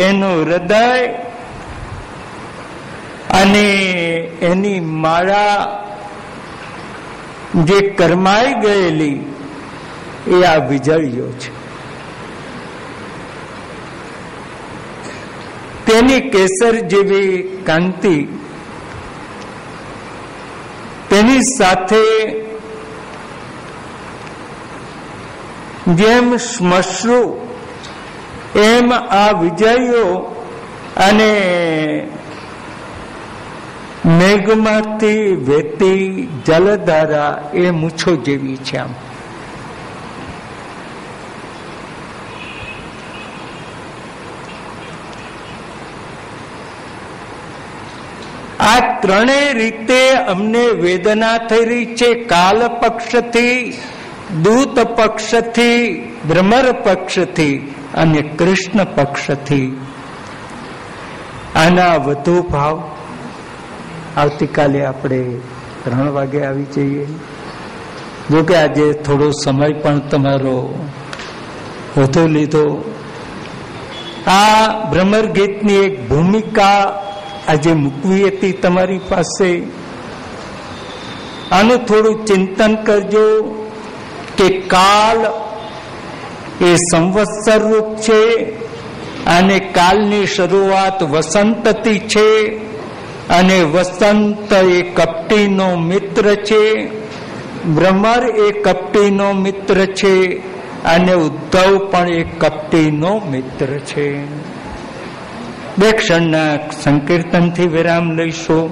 એનું હૃદય અને એની માળા જે કરમાઈ ગયેલી એ આ વીજળીઓ છે. તેની કેસર જેવી કાંતિ, તેની સાથે જેમ શ્મશ્રુ એમ આ વીજળીઓ અને મેઘમાંથી વહેતી જલધારા એ મૂછો જેવી છે. આમ આ ત્રણેય રીતે અમને વેદના થઈ રહી છે. કાલ પક્ષથી, દૂત પક્ષથી, ભ્રમર પક્ષથી અને કૃષ્ણ પક્ષથી. આના વધુ ભાવ આવતીકાલે આપણે 3 વાગે આવી જઈએ. જોકે આજે થોડો સમય પણ તમારો વધુ લીધો. આ ભ્રમર ગીતની એક ભૂમિકા આજે મૂકવી હતી તમારી પાસે. આનું થોડું ચિંતન કરજો કે કાલ એ સંવત્સર રૂપ છે અને કાલની શરૂઆત વસંતથી છે અને વસંત એ કપટીનો મિત્ર છે. ભ્રમર એ કપટીનો મિત્ર છે અને ઉદ્ધવ પણ એ કપટીનો મિત્ર છે. 2 ક્ષણના સંકીર્તનથી વિરામ લઈશું.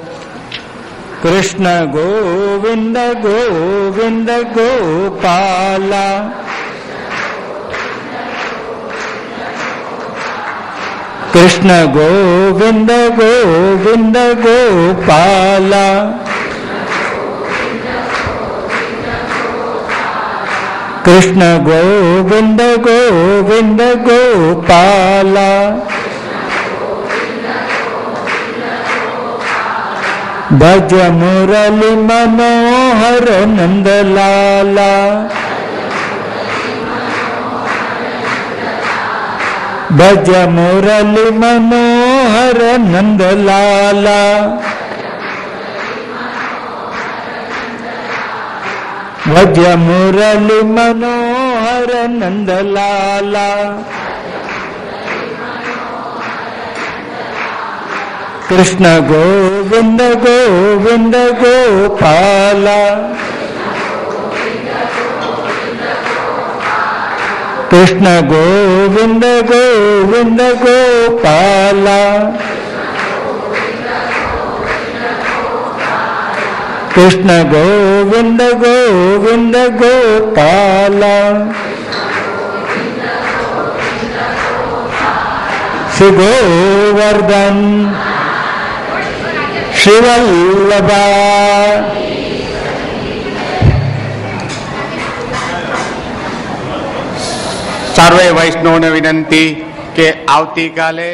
કૃષ્ણ ગોવિંદ ગોવિંદ ગોપાલા, કૃષ્ણ ગોવિંદ ગોવિંદ ગોપાલા, કૃષ્ણ ગોવિંદ ગોવિંદ ગોપાલા, ભજ મુરલી મનોહર નંદલાલા, ભજ મુરલી મનોહર નંદલાલા, ભજ મુરલી મનોહર નંદલાલા, કૃષ્ણ ગોવિંદ ગોવિંદ ગોપાલા, કૃષ્ણ ગોવિંદ ગોવિંદ ગોપાલા, કૃષ્ણ ગોવિંદ ગોવિંદ ગોપાલા, શ્રી ગોવર્ધન શ્રી વલ્લભા. સર્વે વૈષ્ણવને વિનંતી કે આવતીકાલે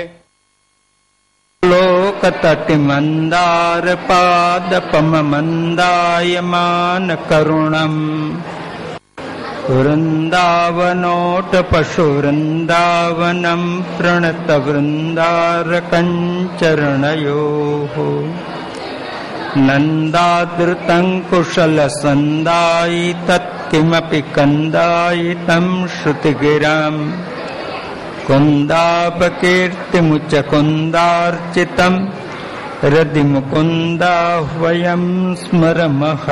લોકતટિ મંદાર પાદપમ મંદાયમાન કરુણમ, વૃંદાવનોટ પશુ વૃંદાવનમ પ્રણત વૃંદારકંચરણયો, નંદાદૃતં કુશલ સંદાયી તત્કિમપિ કંદાયિતં શ્રુતિગિરામ, કુંદાપકીર્તિમુચ કુંદાર્ચિતમ હૃદિ મુકુંદાહ્વયં સ્મરમઃ.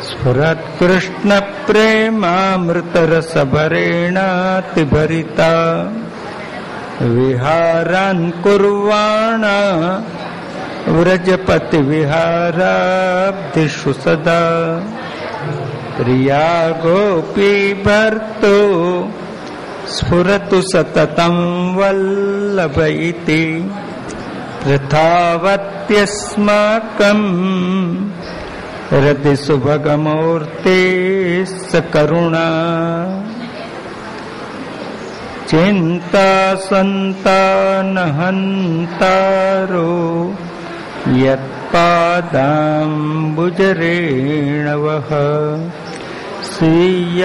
સ્ફુરત કૃષ્ણ પ્રેમામૃતરસભરેણાતિભરિતા, વિહારાન કુર્વાણા વ્રજપતિ વિહારાબ્ધિષુ સદા, પ્રિયા ગોપી ભર્તો સ્ફુરતુ સતતં વલ્લભ ઇતિ, તથાવત્યસ્માકં હૃદિ સુભગમૂર્તે સકરુણા, ચિંતા સંતાનહંતારો યત્પાદાંબુજરેણવઃ, स्वीयानान्तान्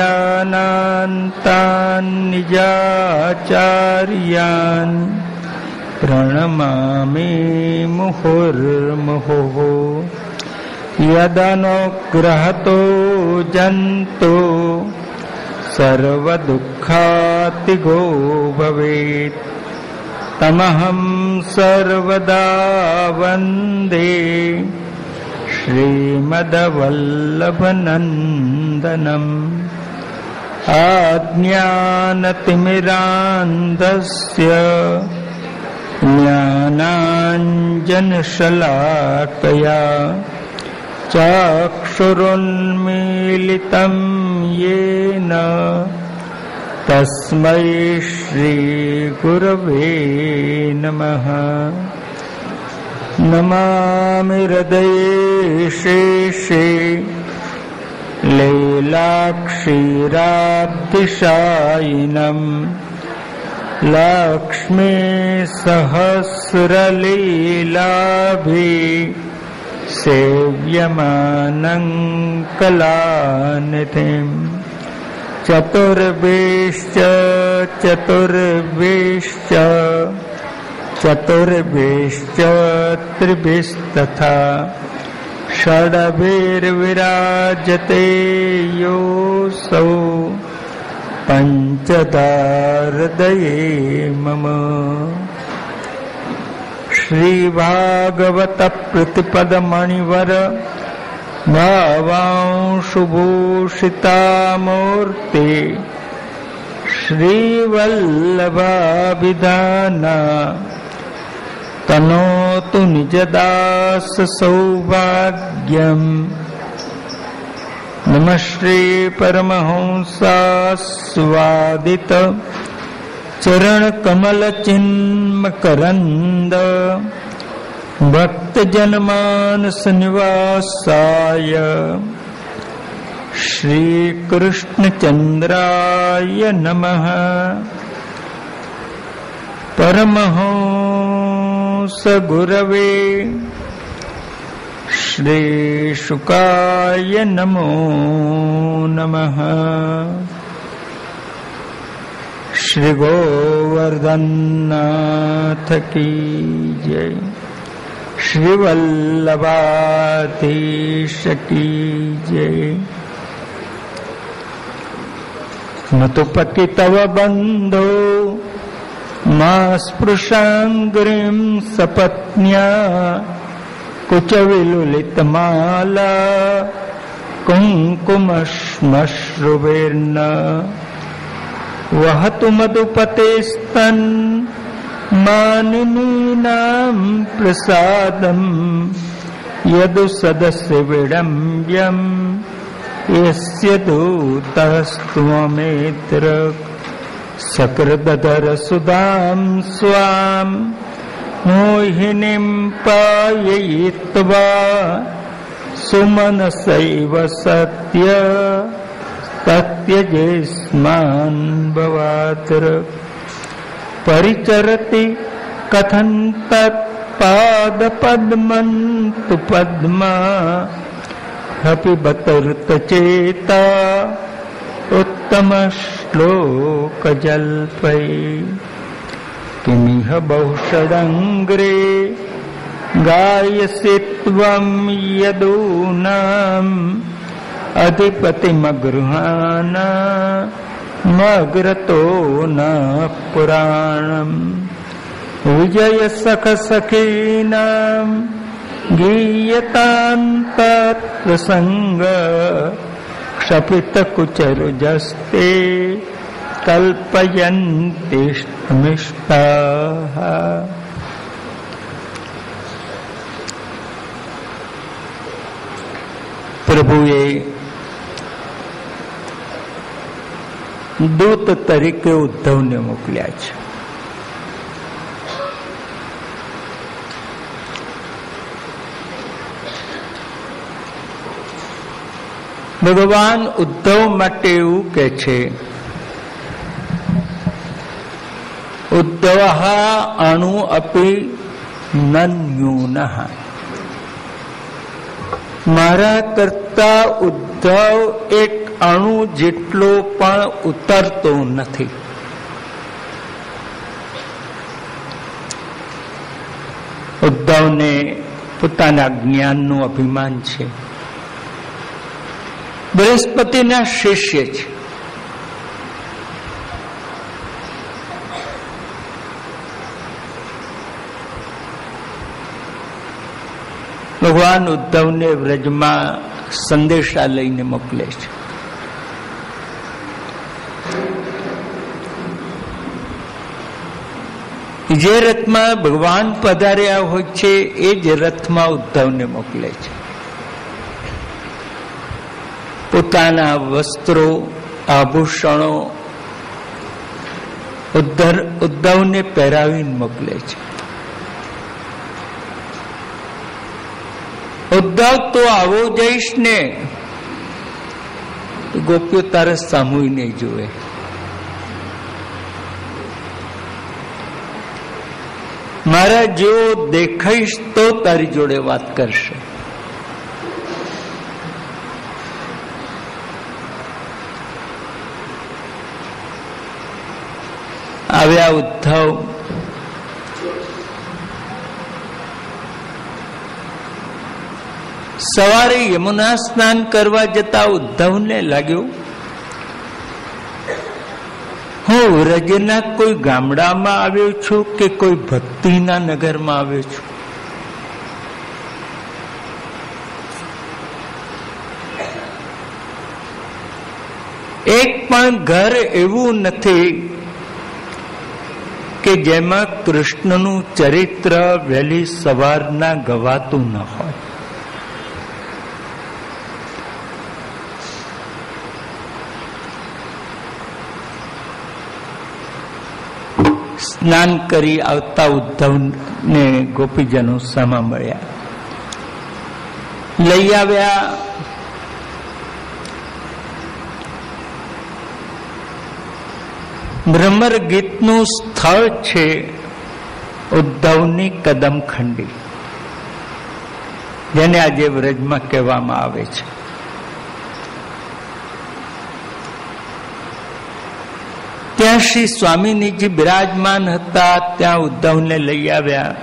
निजाचार्यान् प्रणमामि मुहुर्मुहुः यदनुग्रहतो जन्तो सर्वदुःखातिगो भवेत् तमहं सर्वदा वन्दे श्रीमद्वल्लभनन्दनम् आज्ञानतिमिरान्धस्य ज्ञानाञ्जनशलाकया चक्षुरुन्मीलितं येन तस्मै श्रीगुरवे नमः। नमामि हृदये शेषे लीलाक्षीराब्धिशायिनम् लक्ष्मी सहस्रलीलाभिः सेव्यमानं कलानिधिम् चतुर्भिश्च त्रिभिस्तथा षड्भिर्विराजते योऽसौ पञ्चधा हृदये मम। श्रीभागवत प्रतिपदमणिवर भावांशुभूषितामूर्ते श्रीवल्लभाभिधाना तनोतु निजदास सौभाग्यम्। नमः श्री परमहंसास्वादित चरण कमल चिन्मकरन्द भक्त जनमानस निवासाय श्री कृष्ण चंद्राय नमः। परमहंस गुरवे श्री शुकाय नमो नमः। श्री गोवर्धननाथ की जय। श्री वल्लभाधीश की जय। न तो पति तव बंधो मा स्पृशांग्रिं सपत्न्या कुच विलुलितमाला कुंकुमश्मश्रुभिर्न वहतु मधुपतेस्तन् मानिनीनां प्रसादम् यदु सदस्य विडम्ब्यम् यस्य दूतस्त्वमेत्र सकृदधर सुधां स्वाम् मोहिनीं पाययित्वा सुमनसैव सत्य तत्यजेस्मान् भवात्र परिचरति कथं तत्पादपद्मन्तु पद्मा अपि बतर्तचेता उत्तमश्लोकजल्पै किमिह बहुषडङ्ग्रे गायसि त्वं यदूनाम् अधिपतिमगृहाणा मग्रतो न पुराणम् विजय सख सखीनाम् गीयतां तत्प्रसंग क्षपित कुचरुजस्ते कल्पयन्तिष्ठमिष्टाः। પ્રભુએ દૂત તરીકે ઉદ્ધવને મોકલ્યા છે. ભગવાન ઉદ્ધવ માટે એવું કે છે, ઉદ્ધવ અણુ અપી નન્યુનઃ, મારા કરતા ઉદ્ધવ એક અણુ જેટલો પણ ઉતરતો નથી. ઉદ્ધવને પોતાના જ્ઞાનનું અભિમાન છે. બૃહસ્પતિના શિષ્ય છે. ભગવાન ઉદ્ધવને વ્રજમાં સંદેશા લઈને મોકલે છે. જે રથમાં ભગવાન પધાર્યા હોય છે એ જ રથમાં ઉદ્ધવને મોકલે છે. પોતાના વસ્ત્રો આભૂષણો ઉદ્ધવને પહેરાવીને મોકલે છે. ઉદ્ધવ તો આવો જઈશ ને, ગોપીઓ તારે સામુય નહીં જુએ. મારા જેવો દેખાઈશ તો તારી જોડે વાત કરશે. આવ્યા ઉદ્ધવ. સવારે યમુના સ્નાન કરવા જતા ઉદ્ધવને લાગ્યું હું વ્રજના કોઈ ગામડામાં આવ્યો છું કે કોઈ ભક્તિના નગરમાં આવ્યો છું. એક પણ ઘર એવું નથી કે જેમાં કૃષ્ણનું ચરિત્ર વહેલી સવારના ગવાતું ન હોય. સ્નાન કરી આવતા ઉદ્ધવને ગોપીજનો સામા મળ્યા, લઈ આવ્યા. ભ્રમર ગીતનું સ્થળ છે ઉદ્ધવની કદમખંડી, જેને આજે વ્રજમાં કહેવામાં આવે છે. ત્યાં શ્રી સ્વામિનીજી બિરાજમાન હતા. ત્યાં ઉદ્ધવને લઈ આવ્યા.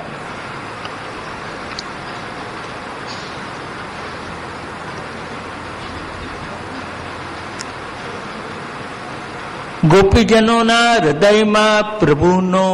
ગોપીજનોના હૃદયમાં પ્રભુનો